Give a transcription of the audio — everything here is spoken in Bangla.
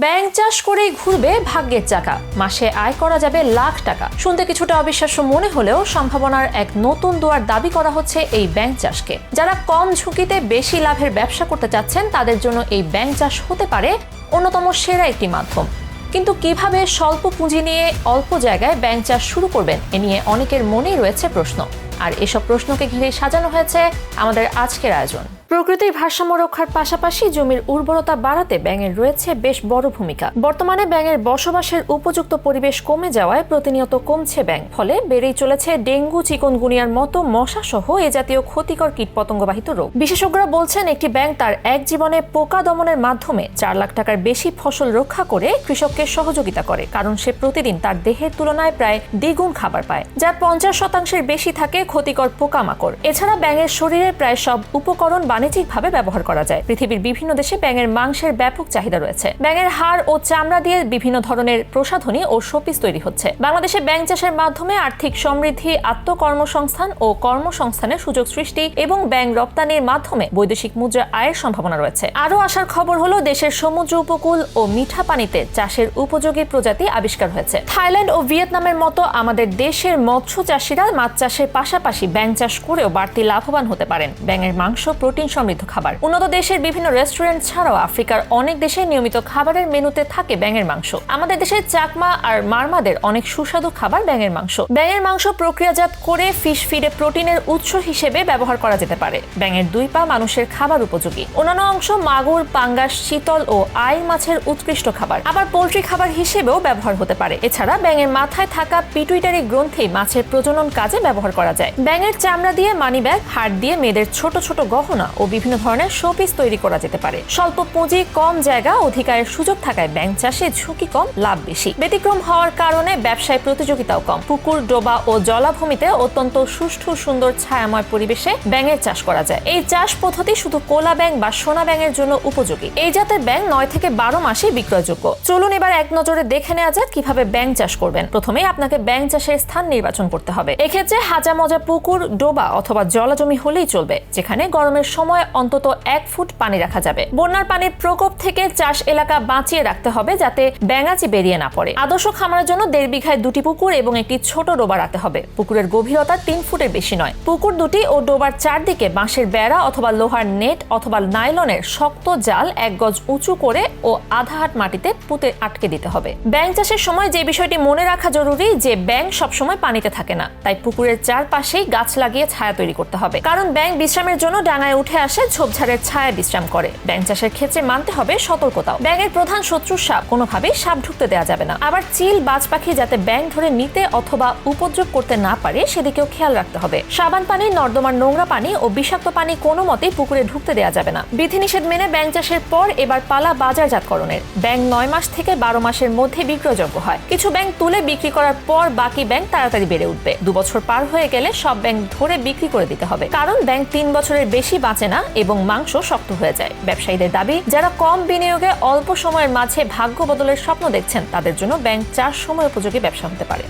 ব্যাঙ চাষ করেই ঘুরবে ভাগ্যের চাকা, মাসে আয় করা যাবে লাখ টাকা। শুনতে কিছুটা অবিশ্বাস্য মনে হলেও সম্ভাবনার এক নতুন দুয়ার দাবি করা হচ্ছে এই ব্যাঙ চাষকে। যারা কম ঝুঁকিতে বেশি লাভের ব্যবসা করতে চাচ্ছেন তাদের জন্য এই ব্যাঙ চাষ হতে পারে অন্যতম সেরা একটি মাধ্যম। কিন্তু কিভাবে স্বল্প পুঁজি নিয়ে অল্প জায়গায় ব্যাঙ চাষ শুরু করবেন, এ নিয়ে অনেকের মনেই রয়েছে প্রশ্ন। আর এসব প্রশ্নকে ঘিরে সাজানো হয়েছে আমাদের আজকের আয়োজন। প্রকৃতির ভারসাম্য রক্ষার পাশাপাশি জমির উর্বরতা বাড়াতে ব্যাঙের রয়েছে বেশ বড় ভূমিকা। বর্তমানে ব্যাঙের বসবাসের উপযুক্ত পরিবেশ কমে যাওয়ায় প্রতিনিয়ত কমছে ব্যাঙ, ফলে বেড়েই চলেছে ডেঙ্গু, চিকুনগুনিয়ার মতো মশা সহ এ জাতীয় ক্ষতিকর কীটপতঙ্গবাহিত রোগ। বিশেষজ্ঞরা বলছেন একটি ব্যাঙ তার এক জীবনে পোকা দমনের মাধ্যমে 4 লাখ টাকার বেশি ফসল রক্ষা করে কৃষককে সহযোগিতা করে, কারণ সে প্রতিদিন তার দেহের তুলনায় প্রায় দ্বিগুণ খাবার পায়, যার 50% বেশি থাকে ক্ষতিকর পোকামাকড়। এছাড়া ব্যাঙের শরীরে প্রায় সব উপকরণ বাণিজ্যিকভাবে ব্যবহার করা যায়। পৃথিবীর বিভিন্ন দেশে ব্যাঙের মাংসের ব্যাপক চাহিদা রয়েছে। ব্যাঙের হাড় ও চামড়া দিয়ে বিভিন্ন ধরনের প্রসাধনী ও শোপিস তৈরি হচ্ছে। বাংলাদেশে ব্যাঙ চাষের মাধ্যমে আর্থিক সমৃদ্ধি, আত্মকর্মসংস্থান ও কর্মসংস্থানের সুযোগ সৃষ্টি এবং ব্যাঙ রপ্তানির মাধ্যমে বৈদেশিক মুদ্রা আয়ের সম্ভাবনা রয়েছে। আরও আসার খবর হলো দেশের সমুদ্র উপকূল ও মিঠা পানিতে চাষের উপযোগী প্রজাতি আবিষ্কার হয়েছে। থাইল্যান্ড ও ভিয়েতনামের মতো আমাদের দেশের মৎস্য চাষিরা মাছ চাষের পাশাপাশি ব্যাঙ চাষ করেও বাড়তি লাভবান হতে পারেন। ব্যাঙের মাংস প্রোটিন সমৃদ্ধ খাবার। উন্নত দেশের বিভিন্ন রেস্টুরেন্ট ছাড়াও আফ্রিকার অনেক দেশে নিয়মিত খাবারের মেনুতে থাকে ব্যাঙের মাংস। আমাদের দেশের চাকমা আর মারমাদের অনেক সুস্বাদু খাবার ব্যাঙের মাংস। ব্যাঙের মাংস প্রক্রিয়াজাত করে ফিশ ফিডে প্রোটিনের উৎস হিসেবে ব্যবহার করা যেতে পারে। ব্যাঙের 2 পা মানুষের খাবার উপযোগী। অন্যান্য অংশ মাগুর, পাঙ্গাস, শীতল ও আইল মাছের উৎকৃষ্ট খাবার, আবার পোল্ট্রি খাবার হিসেবেও ব্যবহার হতে পারে। এছাড়া ব্যাঙের মাথায় থাকা পিটুইটারি গ্রন্থি মাছের প্রজনন কাজে ব্যবহার করা যায়। ব্যাঙের চামড়া দিয়ে মানি ব্যাগ, হাড় দিয়ে মেয়েদের ছোট ছোট গহনা ও বিভিন্ন ধরনের শোপিস তৈরি করা যেতে পারে। স্বল্প পুঁজি, কম জায়গা, অধিকারের সুযোগ থাকায় ব্যাঙ চাষে ঝুঁকি কম, লাভ বেশি। ব্যতিক্রম হওয়ার কারণে ব্যবসায় প্রতিযোগিতাও কম। পুকুর, ডোবা ও জলাভূমিতে অত্যন্ত সুষ্ঠু, সুন্দর, ছায়াময় পরিবেশে ব্যাঙের চাষ করা যায়। এই চাষ পদ্ধতি শুধু কোলা ব্যাঙ বা সোনা ব্যাঙের জন্য উপযোগী। এই জাতের ব্যাঙ 9 থেকে 12 মাসে বিক্রয়যোগ্য। চলুন এবার এক নজরে দেখে নেওয়া যাক কিভাবে ব্যাঙ চাষ করবেন। প্রথমে আপনাকে ব্যাঙ চাষের স্থান নির্বাচন করতে হবে। এক্ষেত্রে হাজা মজা পুকুর, ডোবা অথবা জলাজমি হলেই চলবে, যেখানে গরমের সময় অন্তত 1 ফুট পানি রাখা যাবে। বন্যার পানির প্রকোপ থেকে চাষ এলাকা বাঁচিয়ে রাখতে হবে যাতে ব্যাঙাচি বেরিয়ে না পড়ে। আদর্শ খামারের জন্য 1.5 বিঘায় 2টি পুকুর এবং একটি ছোট ডোবা রাখতে হবে। পুকুরের গভীরতা 3 ফুটের বেশি নয়। পুকুর দুটি ও ডোবার চারদিকে বাঁশের বেড়া অথবা লোহার নেট অথবা নাইলনের শক্ত জাল 1 গজ উঁচু করে ও আধা হাত মাটিতে পুঁতে আটকে দিতে হবে। ব্যাঙ চাষের সময় যে বিষয়টি মনে রাখা জরুরি যে ব্যাঙ সবসময় পানিতে থাকে না, তাই পুকুরের চারপাশেই গাছ লাগিয়ে ছায়া তৈরি করতে হবে। কারণ ব্যাঙ বিশ্রামের জন্য ডাঙায় উঠে আসে, ঝোপঝাড়ের ছায়া বিশ্রাম করে। ব্যাঙ চাষের ক্ষেত্রে মানতে হবে সতর্কতাও। ব্যাঙের প্রধান শত্রু সাপ, কোনোভাবেই সাপ ঢুকতে দেওয়া যাবে না। আবার চিল, বাজ পাখি যাতে ব্যাঙ ধরে নিতে অথবা উপদ্রব করতে না পারে সেদিকেও খেয়াল রাখতে হবে। সাবান পানি, নর্দমার নোংরা পানি ও বিষাক্ত পানি কোনো মতেই পুকুরে ঢুকতে দেওয়া যাবে না। বিধিনিষেধ মেনে ব্যাঙ চাষের পর এবার পালা বাজারজাতকরণের। ব্যাঙ 9 মাস থেকে 12 মাসের মধ্যে বিক্রয়যোগ্য হয়। কিছু ব্যাঙ তুলে বিক্রি করার পর বাকি ব্যাঙ তাড়াতাড়ি বেড়ে উঠবে। 2 বছর পার হয়ে গেলে সব ব্যাঙ ধরে বিক্রি করে দিতে হবে, কারণ ব্যাঙ 3 বছরের বেশি বাঁচে না এবং মাংস শক্ত হয়ে যায়। ব্যবসায়ীদের দাবি, যারা কম বিনিয়োগে অল্প সময়ের মাঝে ভাগ্য বদলের স্বপ্ন দেখছেন তাদের জন্য ব্যাঙ চাষ সময় উপযোগী ব্যবসা হতে পারে।